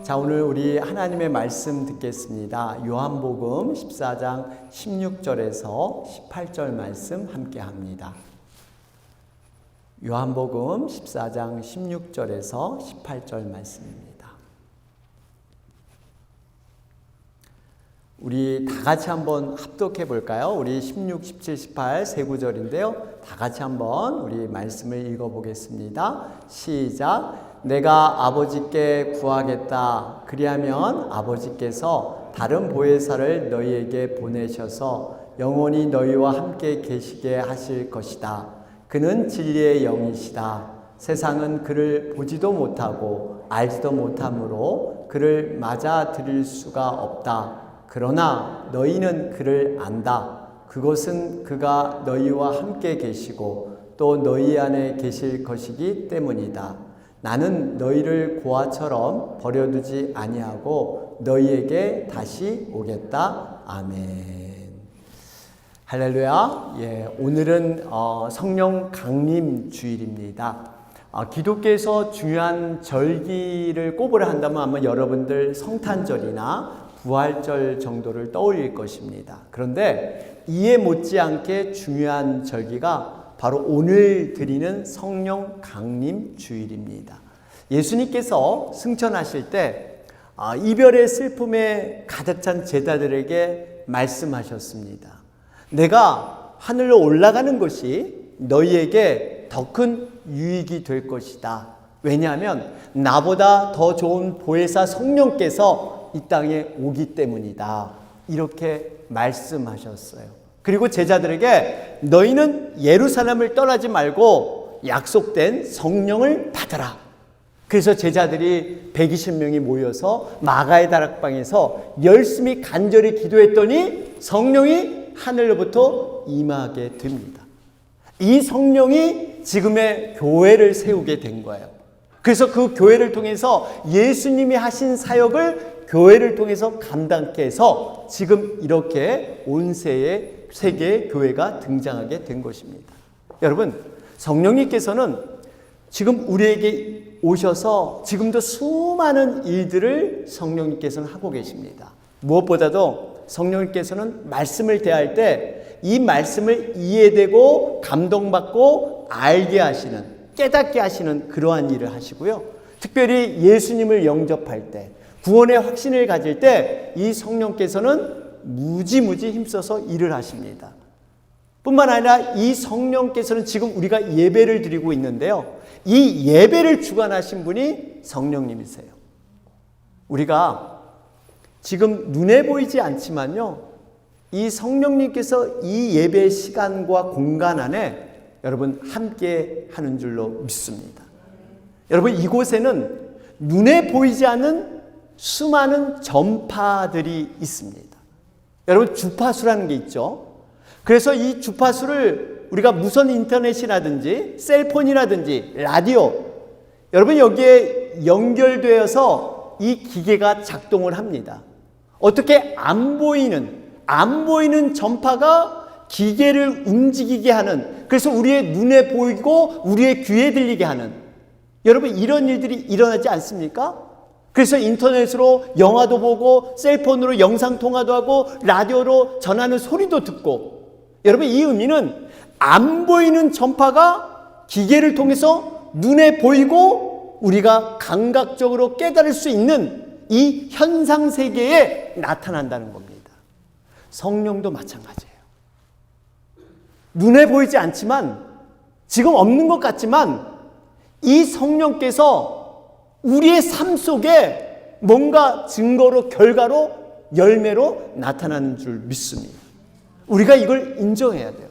자, 오늘 우리 하나님의 말씀 듣겠습니다. 요한복음 14장 16절에서 18절 말씀 함께 합니다. 요한복음 14장 16절에서 18절 말씀입니다. 우리 다 같이 한번 합독해 볼까요? 우리 16, 17, 18 세 구절인데요. 다 같이 한번 우리 말씀을 읽어 보겠습니다. 시작. 내가 아버지께 구하겠다. 그리하면 아버지께서 다른 보혜사를 너희에게 보내셔서 영원히 너희와 함께 계시게 하실 것이다. 그는 진리의 영이시다. 세상은 그를 보지도 못하고 알지도 못하므로 그를 맞아들일 수가 없다. 그러나 너희는 그를 안다. 그것은 그가 너희와 함께 계시고 또 너희 안에 계실 것이기 때문이다. 나는 너희를 고아처럼 버려두지 아니하고 너희에게 다시 오겠다. 아멘. 할렐루야. 오늘은 성령 강림 주일입니다. 기독교에서 중요한 절기를 꼽으려 한다면 아마 여러분들 성탄절이나 부활절 정도를 떠올릴 것입니다. 그런데 이에 못지않게 중요한 절기가 바로 오늘 드리는 성령 강림 주일입니다. 예수님께서 승천하실 때 이별의 슬픔에 가득 찬 제자들에게 말씀하셨습니다. 내가 하늘로 올라가는 것이 너희에게 더 큰 유익이 될 것이다. 왜냐하면 나보다 더 좋은 보혜사 성령께서 이 땅에 오기 때문이다. 이렇게 말씀하셨어요. 그리고 제자들에게 너희는 예루살렘을 떠나지 말고 약속된 성령을 받아라. 그래서 제자들이 120명이 모여서 마가의 다락방에서 열심히 간절히 기도했더니 성령이 하늘로부터 임하게 됩니다. 이 성령이 지금의 교회를 세우게 된 거예요. 그래서 그 교회를 통해서 예수님이 하신 사역을 교회를 통해서 감당케 해서 지금 이렇게 온 세계의 교회가 등장하게 된 것입니다. 여러분, 성령님께서는 지금 우리에게 오셔서 지금도 수많은 일들을 성령님께서는 하고 계십니다. 무엇보다도 성령님께서는 말씀을 대할 때 이 말씀을 이해되고 감동받고 알게 하시는, 깨닫게 하시는 그러한 일을 하시고요. 특별히 예수님을 영접할 때, 구원의 확신을 가질 때 이 성령께서는 무지무지 힘써서 일을 하십니다. 뿐만 아니라 이 성령께서는 지금 우리가 예배를 드리고 있는데요. 이 예배를 주관하신 분이 성령님이세요. 우리가 지금 눈에 보이지 않지만요. 이 성령님께서 이 예배 시간과 공간 안에 여러분 함께 하는 줄로 믿습니다. 여러분, 이곳에는 눈에 보이지 않는 수많은 전파들이 있습니다. 여러분, 주파수라는 게 있죠. 그래서 이 주파수를 우리가 무선 인터넷이라든지 셀폰이라든지 라디오, 여러분 여기에 연결되어서 이 기계가 작동을 합니다. 어떻게 안 보이는 전파가 기계를 움직이게 하는, 그래서 우리의 눈에 보이고 우리의 귀에 들리게 하는, 여러분 이런 일들이 일어나지 않습니까? 그래서 인터넷으로 영화도 보고 셀폰으로 영상통화도 하고 라디오로 전하는 소리도 듣고, 여러분 이 의미는 안 보이는 전파가 기계를 통해서 눈에 보이고 우리가 감각적으로 깨달을 수 있는 이 현상세계에 나타난다는 겁니다. 성령도 마찬가지예요. 눈에 보이지 않지만, 지금 없는 것 같지만 이 성령께서 우리의 삶 속에 뭔가 증거로, 결과로, 열매로 나타나는 줄 믿습니다. 우리가 이걸 인정해야 돼요.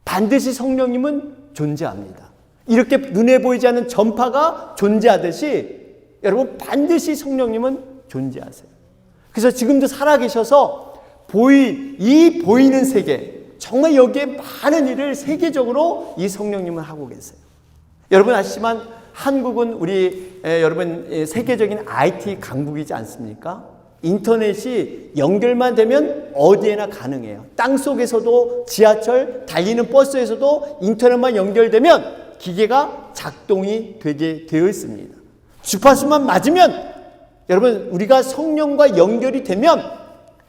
반드시 성령님은 존재합니다. 이렇게 눈에 보이지 않는 전파가 존재하듯이 여러분 반드시 성령님은 존재하세요. 그래서 지금도 살아계셔서 이 보이는 세계, 정말 여기에 많은 일을 세계적으로 이 성령님은 하고 계세요. 여러분 아시지만 한국은 여러분 세계적인 IT 강국이지 않습니까? 인터넷이 연결만 되면 어디에나 가능해요. 땅속에서도 지하철, 달리는 버스에서도 인터넷만 연결되면 기계가 작동이 되게 되어 있습니다. 주파수만 맞으면 여러분, 우리가 성령과 연결이 되면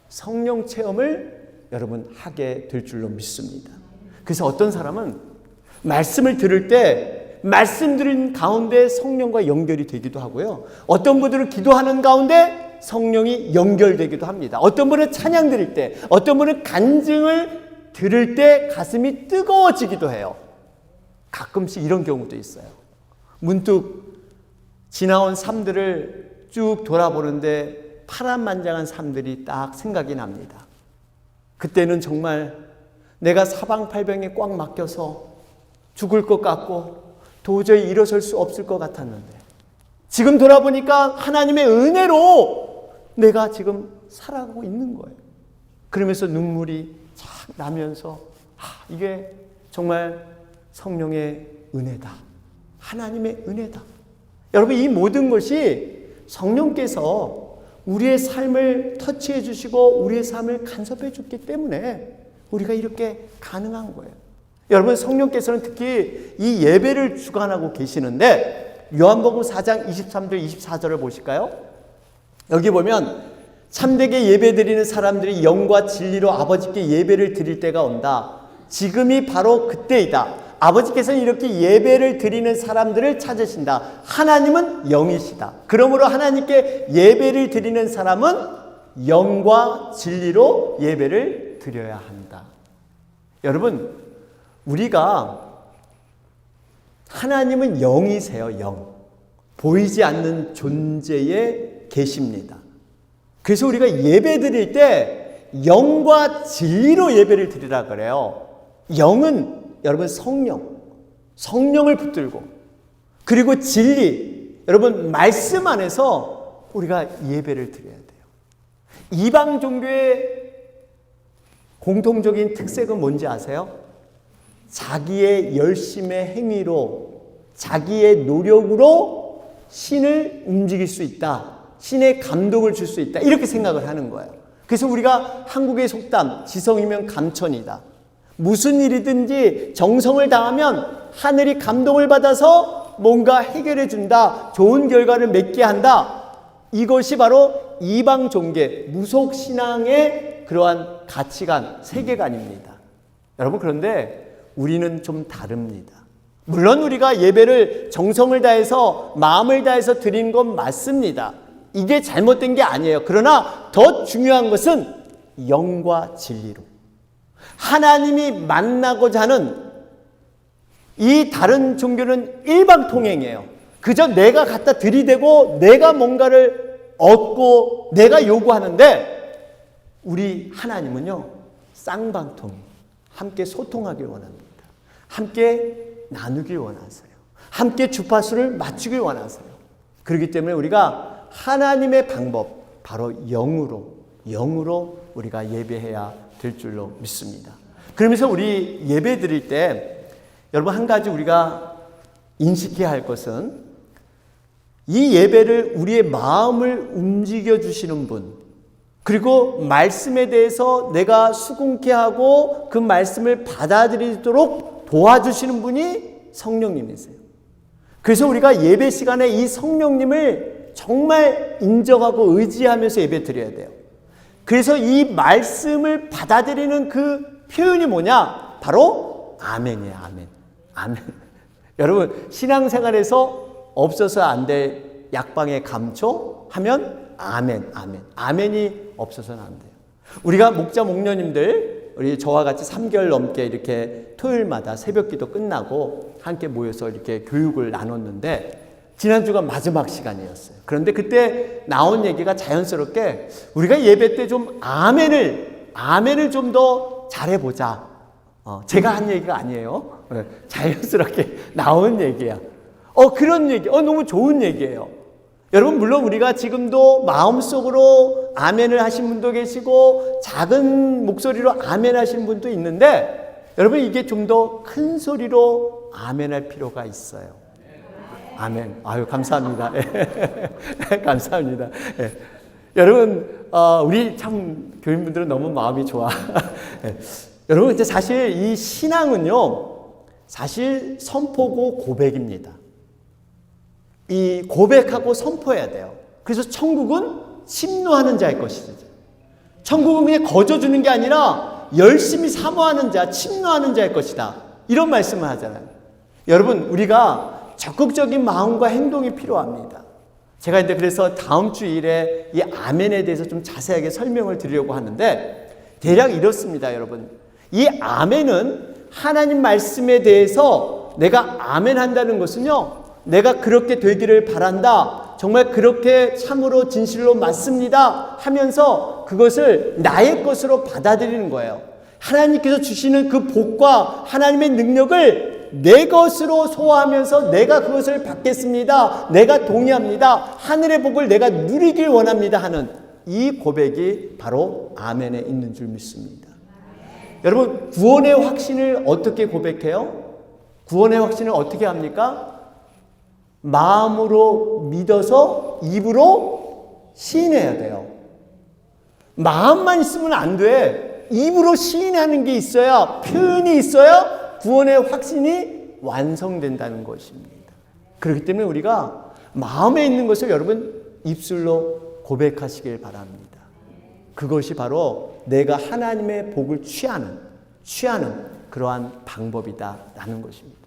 성령 체험을 여러분 하게 될 줄로 믿습니다. 그래서 어떤 사람은 말씀을 들을 때 말씀 들은 가운데 성령과 연결이 되기도 하고요. 어떤 분들은 기도하는 가운데 성령이 연결되기도 합니다. 어떤 분은 찬양 드릴 때, 어떤 분은 간증을 들을 때 가슴이 뜨거워지기도 해요. 가끔씩 이런 경우도 있어요. 문득 지나온 삶들을 쭉 돌아보는데 파란만장한 삶들이 딱 생각이 납니다. 그때는 정말 내가 사방팔방에 꽉 막혀서 죽을 것 같고 도저히 일어설 수 없을 것 같았는데 지금 돌아보니까 하나님의 은혜로 내가 지금 살아가고 있는 거예요. 그러면서 눈물이 착 나면서 이게 정말 성령의 은혜다. 하나님의 은혜다. 여러분, 이 모든 것이 성령께서 우리의 삶을 터치해 주시고 우리의 삶을 간섭해 줬기 때문에 우리가 이렇게 가능한 거예요. 여러분, 성령께서는 특히 이 예배를 주관하고 계시는데 요한복음 4장 23절 24절을 보실까요? 여기 보면 참되게 예배드리는 사람들이 영과 진리로 아버지께 예배를 드릴 때가 온다. 지금이 바로 그때이다. 아버지께서는 이렇게 예배를 드리는 사람들을 찾으신다. 하나님은 영이시다. 그러므로 하나님께 예배를 드리는 사람은 영과 진리로 예배를 드려야 한다. 여러분, 우리가 하나님은 영이세요. 영. 보이지 않는 존재에 계십니다. 그래서 우리가 예배 드릴 때 영과 진리로 예배를 드리라 그래요. 영은 여러분 성령을 붙들고, 그리고 진리, 여러분 말씀 안에서 우리가 예배를 드려야 돼요. 이방 종교의 공통적인 특색은 뭔지 아세요? 자기의 열심의 행위로, 자기의 노력으로 신을 움직일 수 있다. 신의 감동을 줄 수 있다. 이렇게 생각을 하는 거예요. 그래서 우리가 한국의 속담, 지성이면 감천이다. 무슨 일이든지 정성을 다하면 하늘이 감동을 받아서 뭔가 해결해 준다. 좋은 결과를 맺게 한다. 이것이 바로 이방 종교, 무속 신앙의 그러한 가치관, 세계관입니다. 여러분, 그런데 우리는 좀 다릅니다. 물론 우리가 예배를 정성을 다해서 마음을 다해서 드리는 건 맞습니다. 이게 잘못된 게 아니에요. 그러나 더 중요한 것은 영과 진리로 하나님이 만나고자 하는, 이 다른 종교는 일방통행이에요. 그저 내가 갖다 들이대고 내가 뭔가를 얻고 내가 요구하는데, 우리 하나님은요 쌍방통행, 함께 소통하길 원합니다. 함께 나누길 원하세요. 함께 주파수를 맞추길 원하세요. 그렇기 때문에 우리가 하나님의 방법, 바로 영으로 우리가 예배해야 될 줄로 믿습니다. 그러면서 우리 예배 드릴 때 여러분, 한 가지 우리가 인식해야 할 것은, 이 예배를 우리의 마음을 움직여 주시는 분, 그리고 말씀에 대해서 내가 수긍케 하고 그 말씀을 받아들이도록 도와주시는 분이 성령님이세요. 그래서 우리가 예배 시간에 이 성령님을 정말 인정하고 의지하면서 예배 드려야 돼요. 그래서 이 말씀을 받아들이는 그 표현이 뭐냐? 바로 아멘이에요. 아멘. 여러분, 신앙생활에서 없어서 안 될 약방의 감초 하면 아멘이 없어서는 안 돼요. 우리가 목자 목녀님들, 우리 저와 같이 3개월 넘게 이렇게 토요일마다 새벽기도 끝나고 함께 모여서 이렇게 교육을 나눴는데, 지난주가 마지막 시간이었어요. 그런데 그때 나온 얘기가 자연스럽게 우리가 예배 때 좀 아멘을 좀 더 잘해보자. 제가 한 얘기가 아니에요. 자연스럽게 나온 얘기야. 그런 얘기, 너무 좋은 얘기예요. 여러분, 물론 우리가 지금도 마음속으로 아멘을 하신 분도 계시고 작은 목소리로 아멘 하신 분도 있는데, 여러분 이게 좀 더 큰 소리로 아멘할 필요가 있어요. 아멘. 아유, 감사합니다. 감사합니다. 여러분, 우리 참 교인분들은 너무 마음이 좋아. 여러분, 이제 사실 이 신앙은요, 사실 선포고 고백입니다. 이 고백하고 선포해야 돼요. 그래서 천국은 침노하는 자의 것이죠. 천국은 그냥 거저주는 게 아니라 열심히 사모하는 자, 침노하는 자의 것이다. 이런 말씀을 하잖아요. 여러분, 우리가 적극적인 마음과 행동이 필요합니다. 제가 이제 그래서 다음 주일에 이 아멘에 대해서 좀 자세하게 설명을 드리려고 하는데, 대략 이렇습니다, 여러분. 이 아멘은 하나님 말씀에 대해서 내가 아멘 한다는 것은요, 내가 그렇게 되기를 바란다, 정말 그렇게 참으로 진실로 맞습니다 하면서 그것을 나의 것으로 받아들이는 거예요. 하나님께서 주시는 그 복과 하나님의 능력을 내 것으로 소화하면서 내가 그것을 받겠습니다, 내가 동의합니다, 하늘의 복을 내가 누리길 원합니다 하는 이 고백이 바로 아멘에 있는 줄 믿습니다. 여러분, 구원의 확신을 어떻게 고백해요? 구원의 확신을 어떻게 합니까? 마음으로 믿어서 입으로 시인해야 돼요. 마음만 있으면 안 돼. 입으로 시인하는 게 있어야, 표현이 있어야 구원의 확신이 완성된다는 것입니다. 그렇기 때문에 우리가 마음에 있는 것을 여러분 입술로 고백하시길 바랍니다. 그것이 바로 내가 하나님의 복을 취하는 그러한 방법이다라는 것입니다.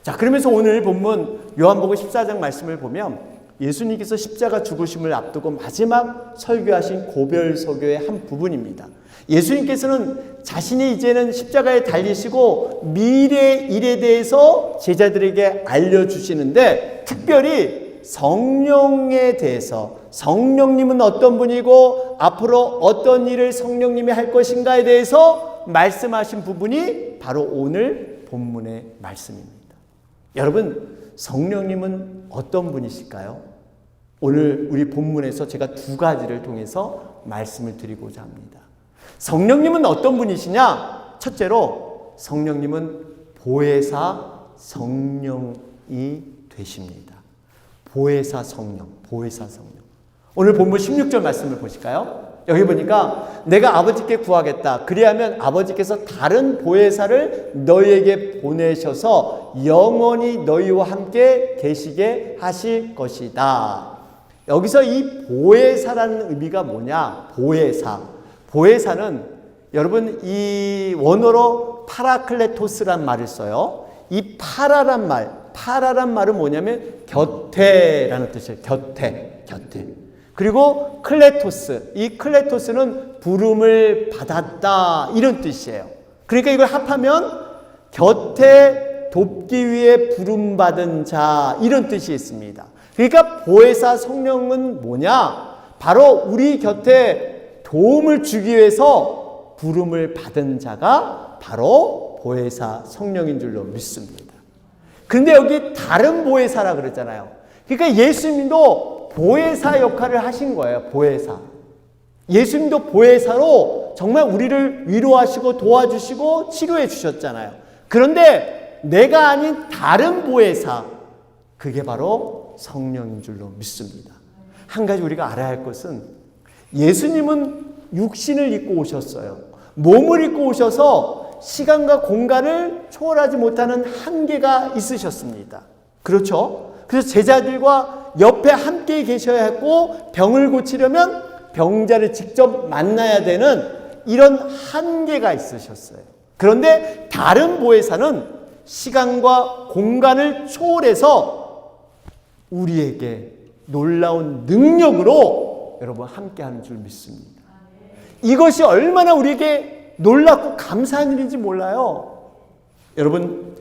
자, 그러면서 오늘 본문 요한복음 14장 말씀을 보면 예수님께서 십자가 죽으심을 앞두고 마지막 설교하신 고별 설교의 한 부분입니다. 예수님께서는 자신이 이제는 십자가에 달리시고 미래의 일에 대해서 제자들에게 알려주시는데, 특별히 성령에 대해서, 성령님은 어떤 분이고 앞으로 어떤 일을 성령님이 할 것인가에 대해서 말씀하신 부분이 바로 오늘 본문의 말씀입니다. 여러분, 성령님은 어떤 분이실까요? 오늘 우리 본문에서 제가 두 가지를 통해서 말씀을 드리고자 합니다. 성령님은 어떤 분이시냐? 첫째로 성령님은 보혜사 성령이 되십니다. 보혜사 성령. 오늘 본문 16절 말씀을 보실까요? 여기 보니까 내가 아버지께 구하겠다. 그리하면 아버지께서 다른 보혜사를 너희에게 보내셔서 영원히 너희와 함께 계시게 하실 것이다. 여기서 이 보혜사라는 의미가 뭐냐? 보혜사는 여러분 이 원어로 파라클레토스란 말을 써요. 이 파라란 말은 뭐냐면 곁에라는 뜻이에요. 곁에. 그리고 클레토스, 이 클레토스는 부름을 받았다 이런 뜻이에요. 그러니까 이걸 합하면 곁에 돕기 위해 부름받은 자 이런 뜻이 있습니다. 그러니까 보혜사 성령은 뭐냐? 바로 우리 곁에 도움을 주기 위해서 부름을 받은 자가 바로 보혜사 성령인 줄로 믿습니다. 근데 여기 다른 보혜사라 그랬잖아요. 그러니까 예수님도 보혜사 역할을 하신 거예요. 보혜사. 예수님도 보혜사로 정말 우리를 위로하시고 도와주시고 치료해 주셨잖아요. 그런데 내가 아닌 다른 보혜사, 그게 바로 성령인 줄로 믿습니다. 한 가지 우리가 알아야 할 것은 예수님은 육신을 입고 오셨어요. 몸을 입고 오셔서 시간과 공간을 초월하지 못하는 한계가 있으셨습니다. 그렇죠? 그래서 제자들과 옆에 함께 계셔야 했고, 병을 고치려면 병자를 직접 만나야 되는 이런 한계가 있으셨어요. 그런데 다른 보혜사는 시간과 공간을 초월해서 우리에게 놀라운 능력으로 여러분 함께하는 줄 믿습니다. 이것이 얼마나 우리에게 놀랍고 감사한 일인지 몰라요. 여러분,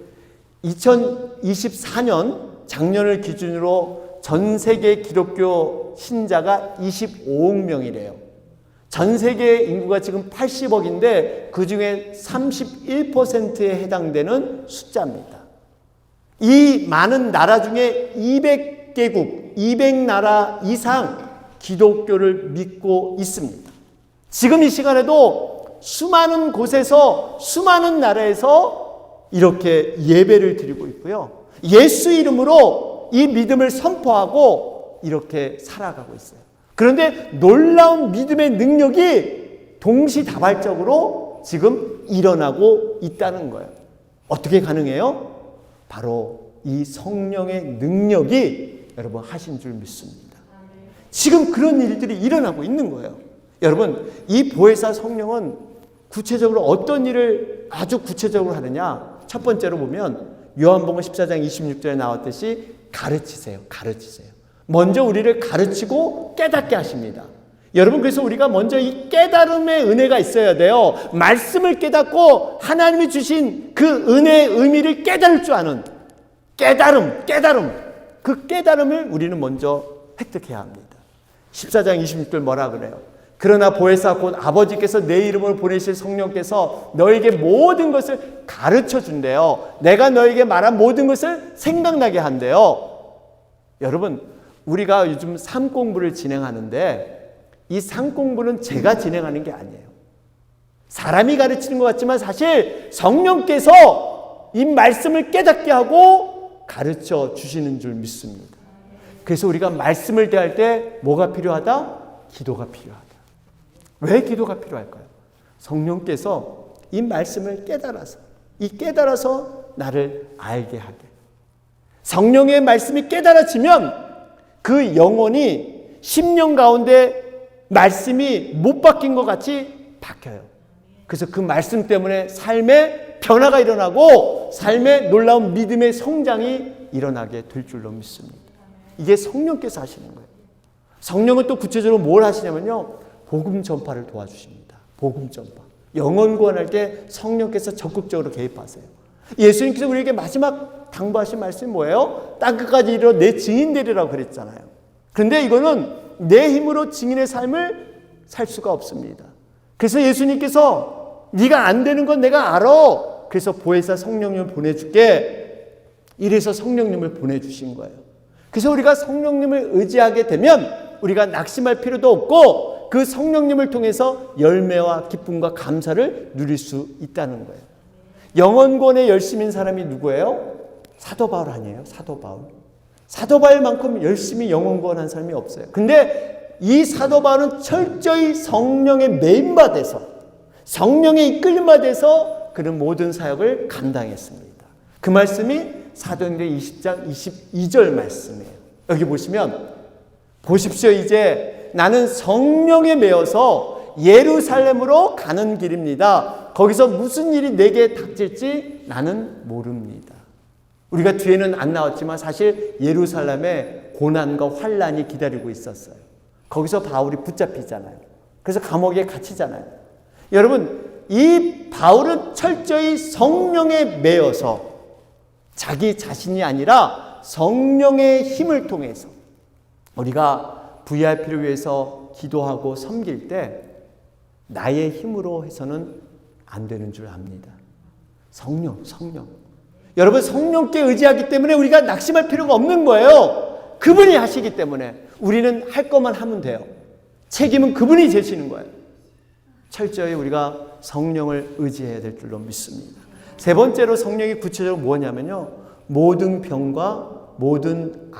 2024년 작년을 기준으로 전 세계 기독교 신자가 25억 명이래요. 전 세계 인구가 지금 80억인데 그 중에 31%에 해당되는 숫자입니다. 이 많은 나라 중에 200개국, 200나라 이상 기독교를 믿고 있습니다. 지금 이 시간에도 수많은 곳에서, 수많은 나라에서 이렇게 예배를 드리고 있고요. 예수 이름으로 이 믿음을 선포하고 이렇게 살아가고 있어요. 그런데 놀라운 믿음의 능력이 동시다발적으로 지금 일어나고 있다는 거예요. 어떻게 가능해요? 바로 이 성령의 능력이 여러분 하신 줄 믿습니다. 지금 그런 일들이 일어나고 있는 거예요. 여러분, 이 보혜사 성령은 구체적으로 어떤 일을 아주 구체적으로 하느냐? 첫 번째로 보면 요한복음 14장 26절에 나왔듯이 가르치세요. 먼저 우리를 가르치고 깨닫게 하십니다. 여러분, 그래서 우리가 먼저 이 깨달음의 은혜가 있어야 돼요. 말씀을 깨닫고 하나님이 주신 그 은혜의 의미를 깨달을 줄 아는 깨달음. 그 깨달음을 우리는 먼저 획득해야 합니다. 14장 26절 뭐라 그래요? 그러나 보혜사 곧 아버지께서 내 이름으로 보내실 성령께서 너에게 모든 것을 가르쳐 준대요. 내가 너에게 말한 모든 것을 생각나게 한대요. 여러분, 우리가 요즘 삶 공부를 진행하는데 이 삶 공부는 제가 진행하는 게 아니에요. 사람이 가르치는 것 같지만 사실 성령께서 이 말씀을 깨닫게 하고 가르쳐 주시는 줄 믿습니다. 그래서 우리가 말씀을 대할 때 뭐가 필요하다? 기도가 필요하다. 왜 기도가 필요할까요? 성령께서 이 말씀을 깨달아서 나를 알게 하게. 성령의 말씀이 깨달아지면 그 영혼이 10년 가운데 말씀이 못 바뀐 것 같이 바뀌어요. 그래서 그 말씀 때문에 삶에 변화가 일어나고 삶에 놀라운 믿음의 성장이 일어나게 될 줄로 믿습니다. 이게 성령께서 하시는 거예요. 성령은 또 구체적으로 뭘 하시냐면요, 복음 전파를 도와주십니다. 복음 전파. 영혼 구원할 때 성령께서 적극적으로 개입하세요. 예수님께서 우리에게 마지막 당부하신 말씀이 뭐예요? 땅끝까지 이르러 내 증인 되리라고 그랬잖아요. 그런데 이거는 내 힘으로 증인의 삶을 살 수가 없습니다. 그래서 예수님께서 네가 안 되는 건 내가 알아. 그래서 보혜사 성령님을 보내줄게. 이래서 성령님을 보내주신 거예요. 그래서 우리가 성령님을 의지하게 되면 우리가 낙심할 필요도 없고 그 성령님을 통해서 열매와 기쁨과 감사를 누릴 수 있다는 거예요. 영혼권에 열심인 사람이 누구예요? 사도 바울 아니에요? 사도 바울. 사도 바울만큼 열심히 영혼권한 사람이 없어요. 근데 이 사도 바울은 철저히 성령에 매인받아서 성령에 이끌림바 돼서 그런 모든 사역을 감당했습니다. 그 말씀이 사도행전 20장 22절 말씀이에요. 여기 보십시오. 이제 나는 성령에 매여서 예루살렘으로 가는 길입니다. 거기서 무슨 일이 내게 닥칠지 나는 모릅니다. 우리가 뒤에는 안 나왔지만 사실 예루살렘에 고난과 환란이 기다리고 있었어요. 거기서 바울이 붙잡히잖아요. 그래서 감옥에 갇히잖아요. 여러분, 이 바울은 철저히 성령에 매여서 자기 자신이 아니라 성령의 힘을 통해서 우리가 VIP를 위해서 기도하고 섬길 때 나의 힘으로 해서는 안 되는 줄 압니다. 성령. 여러분, 성령께 의지하기 때문에 우리가 낙심할 필요가 없는 거예요. 그분이 하시기 때문에 우리는 할 것만 하면 돼요. 책임은 그분이 지시는 거예요. 철저히 우리가 성령을 의지해야 될 줄로 믿습니다. 세 번째로 성령이 구체적으로 뭐냐면요, 모든 병과 모든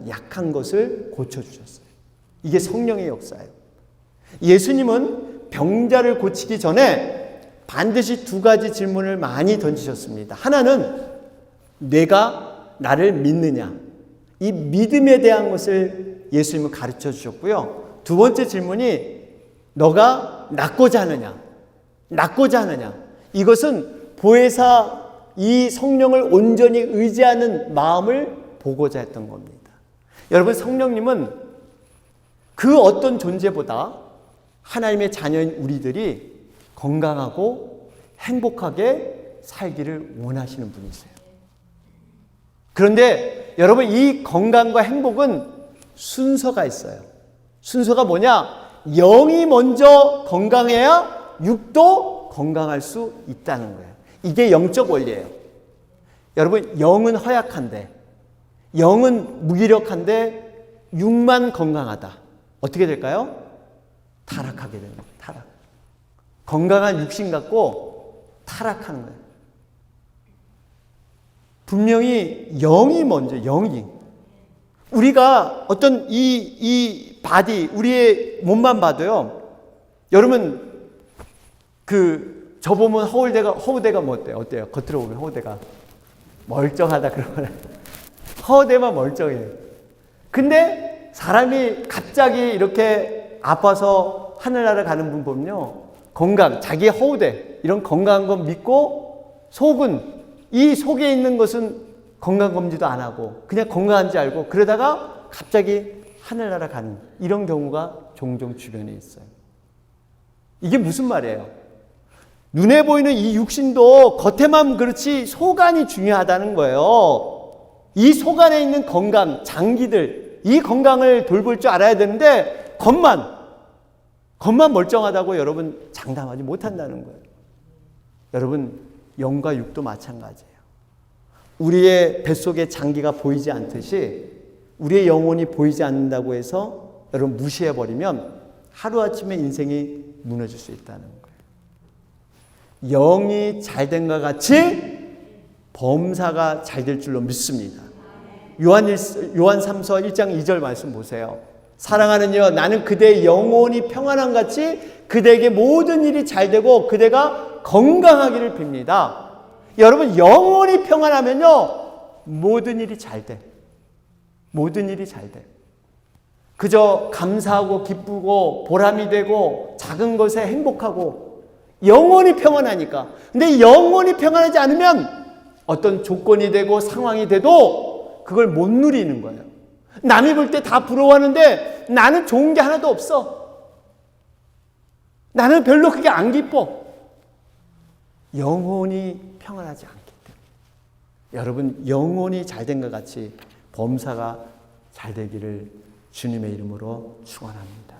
약한 것을 고쳐주셨어요. 이게 성령의 역사예요. 예수님은 병자를 고치기 전에 반드시 두 가지 질문을 많이 던지셨습니다. 하나는 내가 나를 믿느냐, 이 믿음에 대한 것을 예수님은 가르쳐 주셨고요. 두 번째 질문이 너가 낫고자 하느냐. 이것은 보혜사 이 성령을 온전히 의지하는 마음을 보고자 했던 겁니다. 여러분, 성령님은 그 어떤 존재보다 하나님의 자녀인 우리들이 건강하고 행복하게 살기를 원하시는 분이세요. 그런데 여러분, 이 건강과 행복은 순서가 있어요. 순서가 뭐냐? 영이 먼저 건강해야 육도 건강할 수 있다는 거예요. 이게 영적 원리예요. 여러분, 영은 허약한데, 영은 무기력한데 육만 건강하다. 어떻게 될까요? 타락하게 됩니다. 타락. 건강한 육신 갖고 타락하는 거예요. 분명히 영이 먼저, 영이. 우리가 어떤 이 바디, 우리의 몸만 봐도요, 여러분, 저 보면 허우대가 뭐 어때요? 겉으로 보면 허우대가 멀쩡하다 그러면 허우대만 멀쩡해요. 근데 사람이 갑자기 이렇게 아파서 하늘나라 가는 분 보면요, 건강, 자기 허우대 이런 건강한 건 믿고 이 속에 있는 것은 건강검진도 안 하고 그냥 건강한지 알고 그러다가 갑자기 하늘나라 가는 이런 경우가 종종 주변에 있어요. 이게 무슨 말이에요? 눈에 보이는 이 육신도 겉에만 그렇지 속안이 중요하다는 거예요. 이 속안에 있는 건강, 장기들, 이 건강을 돌볼 줄 알아야 되는데 겉만 멀쩡하다고 여러분 장담하지 못한다는 거예요. 여러분, 영과 육도 마찬가지예요. 우리의 뱃속의 장기가 보이지 않듯이 우리의 영혼이 보이지 않는다고 해서 여러분 무시해버리면 하루아침에 인생이 무너질 수 있다는 거예요. 영이 잘된 것 같이 범사가 잘 될 줄로 믿습니다. 요한 3서 1장 2절 말씀 보세요. 사랑하는 여, 나는 그대의 영혼이 평안함 같이 그대에게 모든 일이 잘 되고 그대가 건강하기를 빕니다. 여러분, 영혼이 평안하면요 모든 일이 잘 돼. 모든 일이 잘 돼. 그저 감사하고 기쁘고 보람이 되고 작은 것에 행복하고 영혼이 평안하니까. 근데 영혼이 평안하지 않으면 어떤 조건이 되고 상황이 돼도 그걸 못 누리는 거예요. 남이 볼 때 다 부러워하는데 나는 좋은 게 하나도 없어. 나는 별로 그게 안 기뻐. 영혼이 평안하지 않기 때문에. 여러분, 영혼이 잘된 것 같이 범사가 잘 되기를 주님의 이름으로 축원합니다.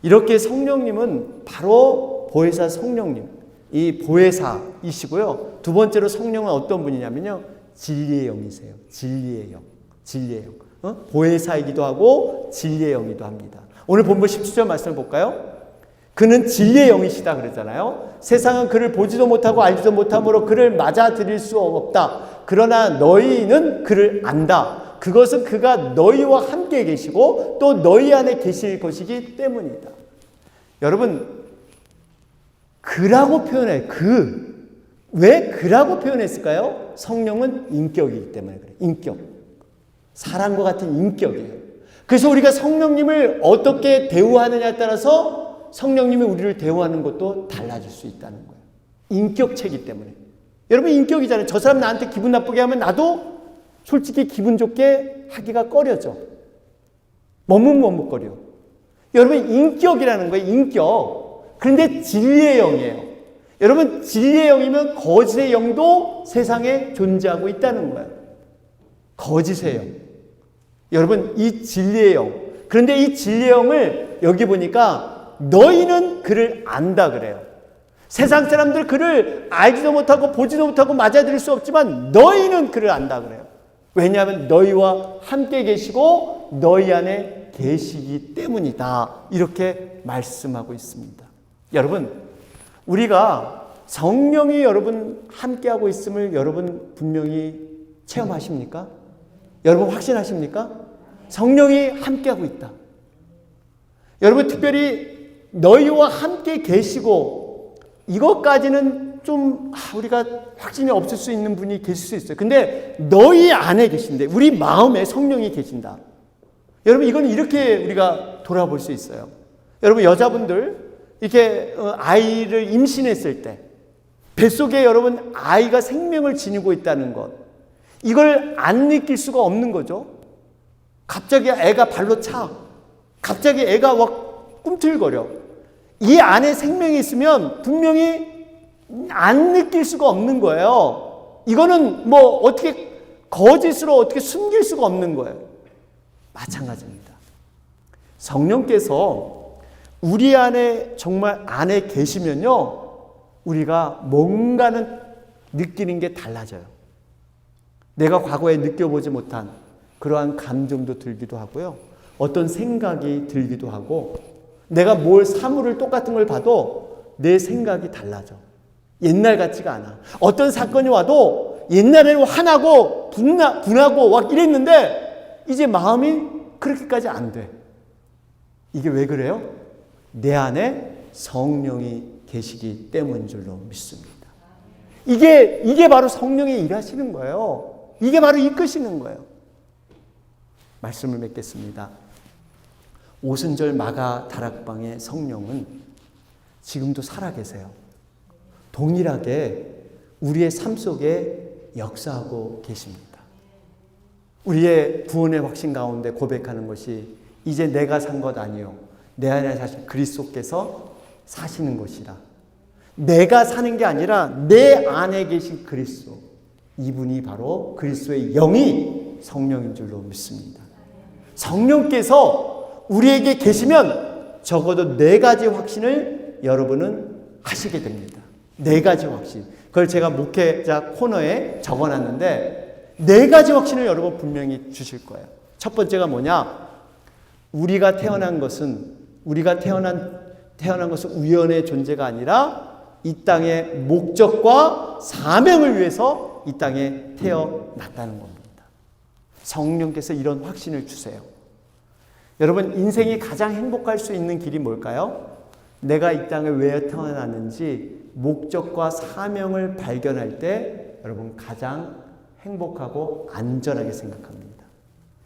이렇게 성령님은 바로 보혜사 성령님, 이 보혜사이시고요. 두 번째로 성령은 어떤 분이냐면요, 진리의 영이세요. 진리의 영. 진리의 영. 보혜사이기도 하고 진리의 영이기도 합니다. 오늘 본문 17절 말씀을 볼까요? 그는 진리의 영이시다 그랬잖아요. 세상은 그를 보지도 못하고 알지도 못함으로 그를 맞아들일 수 없다. 그러나 너희는 그를 안다. 그것은 그가 너희와 함께 계시고 또 너희 안에 계실 것이기 때문이다. 여러분, 그라고 표현해. 왜 그라고 표현했을까요? 성령은 인격이기 때문에 그래요. 인격. 사람과 같은 인격이에요. 그래서 우리가 성령님을 어떻게 대우하느냐에 따라서 성령님이 우리를 대우하는 것도 달라질 수 있다는 거예요. 인격체이기 때문에. 여러분, 인격이잖아요. 저 사람 나한테 기분 나쁘게 하면 나도 솔직히 기분 좋게 하기가 꺼려져. 머뭇머뭇거려. 여러분, 인격이라는 거예요. 인격. 그런데 진리의 영이에요. 여러분, 진리의 영이면 거짓의 영도 세상에 존재하고 있다는 거예요. 거짓의 영. 여러분, 이 진리의 영. 그런데 이 진리의 영을 여기 보니까 너희는 그를 안다 그래요. 세상 사람들 그를 알지도 못하고 보지도 못하고 맞아들일 수 없지만 너희는 그를 안다 그래요. 왜냐하면 너희와 함께 계시고 너희 안에 계시기 때문이다. 이렇게 말씀하고 있습니다. 여러분, 우리가 성령이 여러분 함께하고 있음을 여러분 분명히 체험하십니까? 여러분 확신하십니까? 성령이 함께하고 있다. 여러분, 특별히 너희와 함께 계시고 이것까지는 좀 우리가 확신이 없을 수 있는 분이 계실 수 있어요. 근데 너희 안에 계신데 우리 마음에 성령이 계신다. 여러분, 이건 이렇게 우리가 돌아볼 수 있어요. 여러분, 여자분들 이렇게 아이를 임신했을 때 뱃속에 여러분 아이가 생명을 지니고 있다는 것, 이걸 안 느낄 수가 없는 거죠. 갑자기 애가 발로 차. 갑자기 애가 막 꿈틀거려. 이 안에 생명이 있으면 분명히 안 느낄 수가 없는 거예요. 이거는 뭐 어떻게 거짓으로 어떻게 숨길 수가 없는 거예요. 마찬가지입니다. 성령께서 우리 안에 정말 안에 계시면요, 우리가 뭔가는 느끼는 게 달라져요. 내가 과거에 느껴보지 못한 그러한 감정도 들기도 하고요. 어떤 생각이 들기도 하고, 내가 뭘 사물을 똑같은 걸 봐도 내 생각이 달라져. 옛날 같지가 않아. 어떤 사건이 와도 옛날에는 화나고 분하고 막 이랬는데 이제 마음이 그렇게까지 안 돼. 이게 왜 그래요? 내 안에 성령이 계시기 때문인 줄로 믿습니다. 이게 바로 성령이 일하시는 거예요. 이게 바로 이끄시는 거예요. 말씀을 맺겠습니다. 오순절 마가 다락방의 성령은 지금도 살아계세요. 동일하게 우리의 삶 속에 역사하고 계십니다. 우리의 구원의 확신 가운데 고백하는 것이 이제 내가 산 것 아니요 내 안에 사실 그리스도께서 사시는 것이라. 내가 사는 게 아니라 내 안에 계신 그리스도, 이분이 바로 그리스도의 영이 성령인 줄로 믿습니다. 성령께서 우리에게 계시면 적어도 4가지 확신을 여러분은 하시게 됩니다. 4가지 확신. 그걸 제가 목회자 코너에 적어놨는데 4가지 확신을 여러분 분명히 주실 거예요. 첫 번째가 뭐냐? 우리가 태어난 것은 우연의 존재가 아니라 이 땅의 목적과 사명을 위해서 이 땅에 태어났다는 겁니다. 성령께서 이런 확신을 주세요. 여러분, 인생이 가장 행복할 수 있는 길이 뭘까요? 내가 이 땅에 왜 태어났는지 목적과 사명을 발견할 때 여러분 가장 행복하고 안전하게 생각합니다.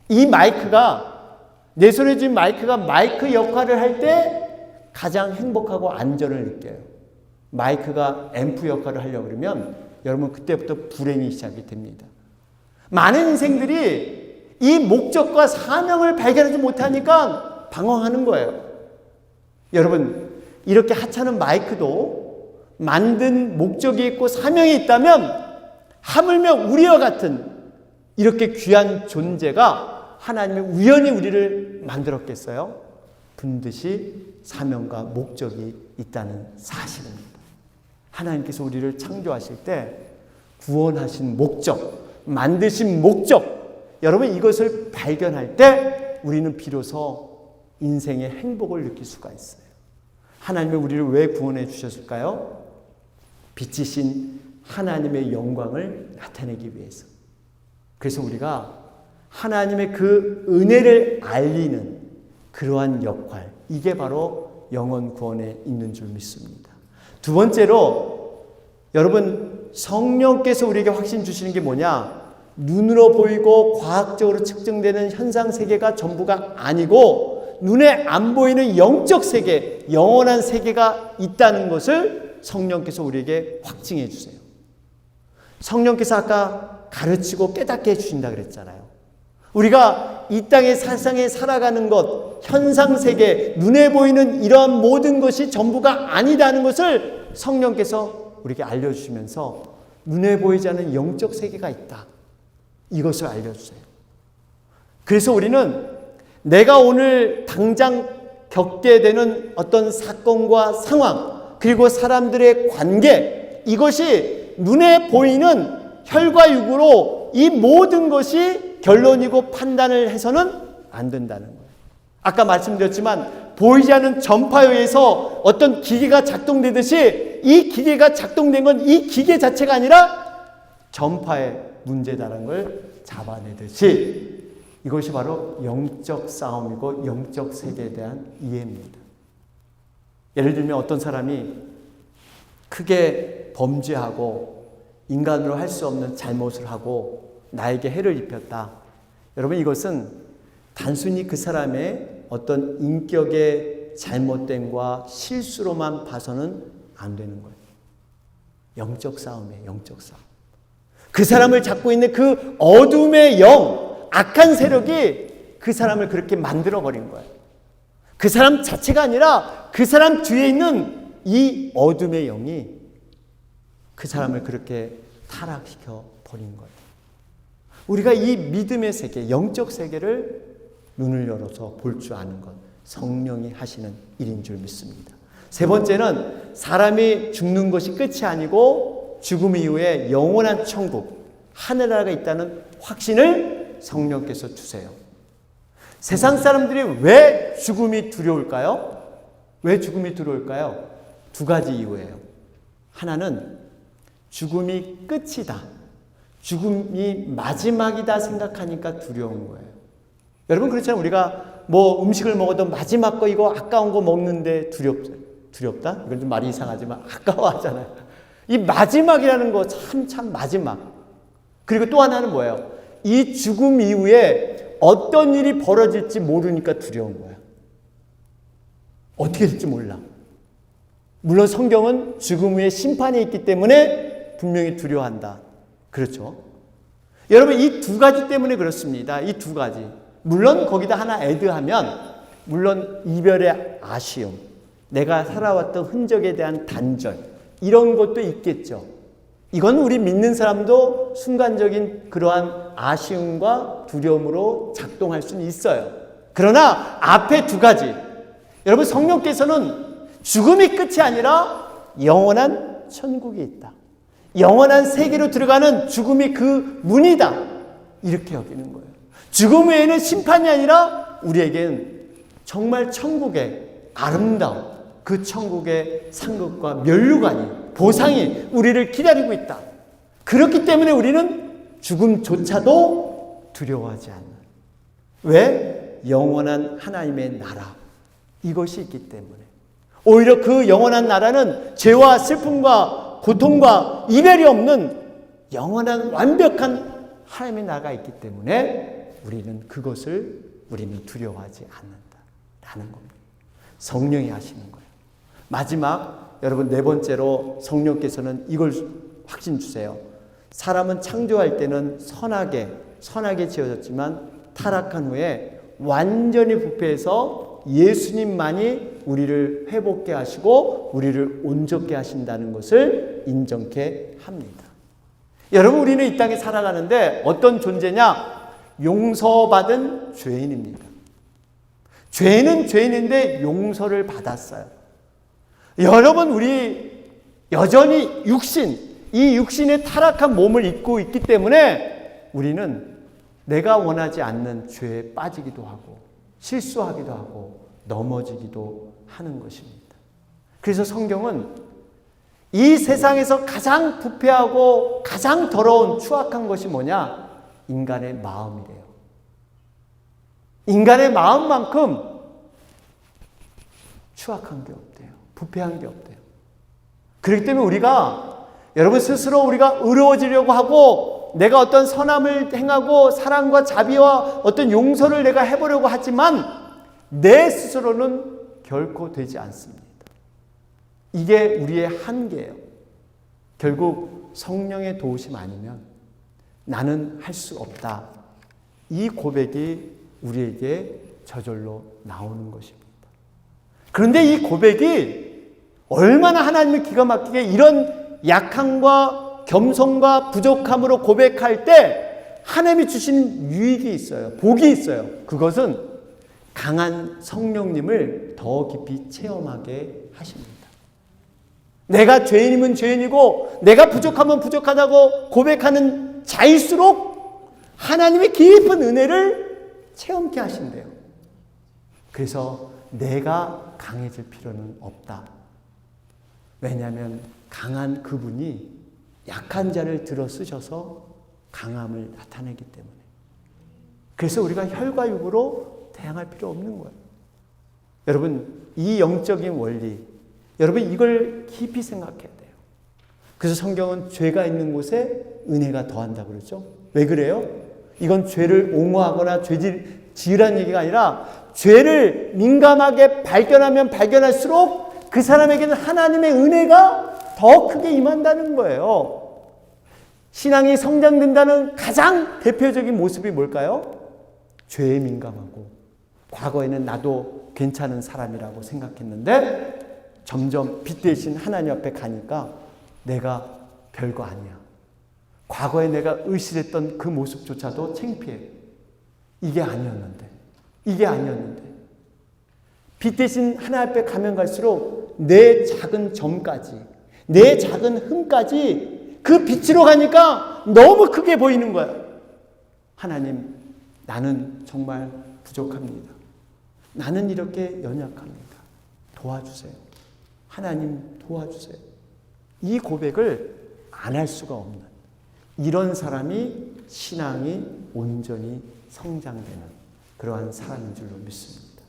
이 마이크가, 내 손에 쥔 마이크가 마이크 역할을 할 때 가장 행복하고 안전을 느껴요. 마이크가 앰프 역할을 하려고 그러면 여러분 그때부터 불행이 시작이 됩니다. 많은 인생들이 이 목적과 사명을 발견하지 못하니까 방황하는 거예요. 여러분, 이렇게 하찮은 마이크도 만든 목적이 있고 사명이 있다면 하물며 우리와 같은 이렇게 귀한 존재가 하나님의 우연히 우리를 만들었겠어요? 반드시 사명과 목적이 있다는 사실입니다. 하나님께서 우리를 창조하실 때 구원하신 목적, 만드신 목적, 여러분 이것을 발견할 때 우리는 비로소 인생의 행복을 느낄 수가 있어요. 하나님이 우리를 왜 구원해 주셨을까요? 빛이신 하나님의 영광을 나타내기 위해서. 그래서 우리가 하나님의 그 은혜를 알리는 그러한 역할, 이게 바로 영혼 구원에 있는 줄 믿습니다. 두 번째로 여러분, 성령께서 우리에게 확신 주시는 게 뭐냐? 눈으로 보이고 과학적으로 측정되는 현상 세계가 전부가 아니고 눈에 안 보이는 영적 세계, 영원한 세계가 있다는 것을 성령께서 우리에게 확증해 주세요. 성령께서 아까 가르치고 깨닫게 해주신다 그랬잖아요. 우리가 이 땅의 세상에 살아가는 것, 현상 세계, 눈에 보이는 이러한 모든 것이 전부가 아니다는 것을 성령께서 우리에게 알려주시면서 눈에 보이지 않는 영적 세계가 있다. 이것을 알려주세요. 그래서 우리는 내가 오늘 당장 겪게 되는 어떤 사건과 상황, 그리고 사람들의 관계, 이것이 눈에 보이는 혈과 육으로 이 모든 것이 결론이고 판단을 해서는 안 된다는 거예요. 아까 말씀드렸지만 보이지 않는 전파에 의해서 어떤 기계가 작동되듯이 이 기계가 작동된 건 이 기계 자체가 아니라 전파의 문제다라는 걸 잡아내듯이 이것이 바로 영적 싸움이고 영적 세계에 대한 이해입니다. 예를 들면 어떤 사람이 크게 범죄하고 인간으로 할 수 없는 잘못을 하고 나에게 해를 입혔다. 여러분, 이것은 단순히 그 사람의 어떤 인격의 잘못됨과 실수로만 봐서는 안 되는 거예요. 영적 싸움이에요. 영적 싸움. 그 사람을 잡고 있는 그 어둠의 영, 악한 세력이 그 사람을 그렇게 만들어버린 거예요. 그 사람 자체가 아니라 그 사람 뒤에 있는 이 어둠의 영이 그 사람을 그렇게 타락시켜 버린 거예요. 우리가 이 믿음의 세계, 영적 세계를 눈을 열어서 볼 줄 아는 것, 성령이 하시는 일인 줄 믿습니다. 세 번째는 사람이 죽는 것이 끝이 아니고 죽음 이후에 영원한 천국, 하늘나라가 있다는 확신을 성령께서 주세요. 세상 사람들이 왜 죽음이 두려울까요? 왜 죽음이 두려울까요? 2가지 이유예요. 하나는 죽음이 끝이다, 죽음이 마지막이다 생각하니까 두려운 거예요. 여러분 그렇잖아요. 우리가 뭐 음식을 먹어도 마지막 거 이거 아까운 거 먹는데 두렵다? 이건 좀 말이 이상하지만 아까워하잖아요. 이 마지막이라는 거 참 마지막. 그리고 또 하나는 뭐예요? 이 죽음 이후에 어떤 일이 벌어질지 모르니까 두려운 거야. 어떻게 될지 몰라. 물론 성경은 죽음 후에 심판이 있기 때문에 분명히 두려워한다. 그렇죠? 여러분, 이 두 가지 때문에 그렇습니다. 이 두 가지. 물론 거기다 하나 애드하면, 물론 이별의 아쉬움, 내가 살아왔던 흔적에 대한 단절, 이런 것도 있겠죠. 이건 우리 믿는 사람도 순간적인 그러한 아쉬움과 두려움으로 작동할 수는 있어요. 그러나 앞에 두 가지, 여러분, 성령께서는 죽음이 끝이 아니라 영원한 천국이 있다. 영원한 세계로 들어가는 죽음이 그 문이다. 이렇게 여기는 거예요. 죽음 외에는 심판이 아니라 우리에겐 정말 천국의 아름다움, 그 천국의 상급과 면류관이, 보상이 우리를 기다리고 있다. 그렇기 때문에 우리는 죽음조차도 두려워하지 않는. 왜? 영원한 하나님의 나라, 이것이 있기 때문에. 오히려 그 영원한 나라는 죄와 슬픔과 고통과 이별이 없는 영원한 완벽한 하나님의 나라가 있기 때문에 우리는 그것을 두려워하지 않는다라는 겁니다. 성령이 하시는 거예요. 마지막, 여러분, 네 번째로 성령께서는 이걸 확신 주세요. 사람은 창조할 때는 선하게 지어졌지만 타락한 후에 완전히 부패해서 예수님만이 우리를 회복케 하시고 우리를 온전케 하신다는 것을 인정케 합니다. 여러분, 우리는 이 땅에 살아가는데 어떤 존재냐? 용서받은 죄인입니다. 죄는 죄인인데 용서를 받았어요. 여러분, 우리 여전히 이 육신의 타락한 몸을 입고 있기 때문에 우리는 내가 원하지 않는 죄에 빠지기도 하고 실수하기도 하고 넘어지기도 하는 것입니다. 그래서 성경은 이 세상에서 가장 부패하고 가장 더러운 추악한 것이 뭐냐? 인간의 마음이래요. 인간의 마음만큼 추악한 게 없대요. 부패한 게 없대요. 그렇기 때문에 우리가, 여러분, 스스로 우리가 의로워지려고 하고 내가 어떤 선함을 행하고 사랑과 자비와 어떤 용서를 내가 해보려고 하지만 내 스스로는 결코 되지 않습니다. 이게 우리의 한계예요. 결국 성령의 도우심 아니면 나는 할 수 없다. 이 고백이 우리에게 저절로 나오는 것입니다. 그런데 이 고백이 얼마나 하나님의 기가 막히게 이런 약함과 겸손과 부족함으로 고백할 때 하나님이 주신 유익이 있어요. 복이 있어요. 그것은 강한 성령님을 더 깊이 체험하게 하십니다. 내가 죄인이면 죄인이고 내가 부족하면 부족하다고 고백하는 자일수록 하나님의 깊은 은혜를 체험케 하신대요. 그래서 내가 강해질 필요는 없다. 왜냐하면 강한 그분이 약한 자를 들어 쓰셔서 강함을 나타내기 때문에. 그래서 우리가 혈과 육으로 대항할 필요 없는 거예요. 여러분, 이 영적인 원리, 여러분, 이걸 깊이 생각해야 돼요. 그래서 성경은 죄가 있는 곳에 은혜가 더한다 그러죠. 왜 그래요? 이건 죄를 옹호하거나 죄 지으라는 얘기가 아니라 죄를 민감하게 발견하면 발견할수록 그 사람에게는 하나님의 은혜가 더 크게 임한다는 거예요. 신앙이 성장된다는 가장 대표적인 모습이 뭘까요? 죄에 민감하고, 과거에는 나도 괜찮은 사람이라고 생각했는데 점점 빛 대신 하나님 앞에 가니까 내가 별거 아니야. 과거에 내가 의심했던 그 모습조차도 창피해. 이게 아니었는데. 빛 대신 하나님 앞에 가면 갈수록 내 작은 점까지, 내 작은 흠까지 그 빛으로 가니까 너무 크게 보이는 거야. 하나님, 나는 정말 부족합니다. 나는 이렇게 연약합니다. 도와주세요. 하나님, 도와주세요. 이 고백을 안 할 수가 없는, 이런 사람이 신앙이 온전히 성장되는 그러한 사람인 줄로 믿습니다.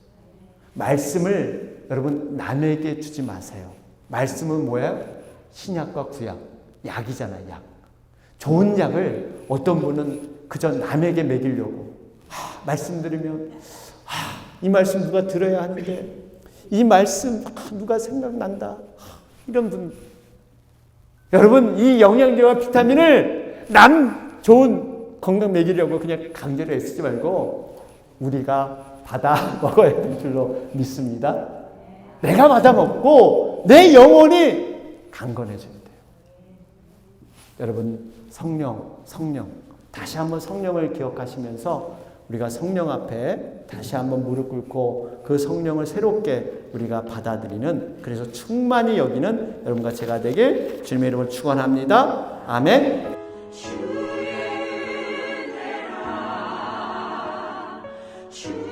말씀을 여러분 남에게 주지 마세요. 말씀은 뭐예요? 신약과 구약, 약이잖아요. 약. 좋은 약을 어떤 분은 그저 남에게 먹이려고, 말씀 들으면 이 말씀 누가 들어야 하는데 이 말씀 누가 생각난다. 이런 분. 여러분 이 영양제와 비타민을 남 좋은 건강 먹이려고 그냥 강제로 애쓰지 말고 우리가 받아 먹어야 될 줄로 믿습니다. 내가 받아 먹고 내 영혼이 강건해져야 돼요. 여러분 성령 다시 한번 성령을 기억하시면서 우리가 성령 앞에 다시 한번 무릎 꿇고 그 성령을 새롭게 우리가 받아들이는 그래서 충만히 여기는 여러분과 제가 되길 주님의 이름으로 축원합니다. 아멘. 주의 은혜라 주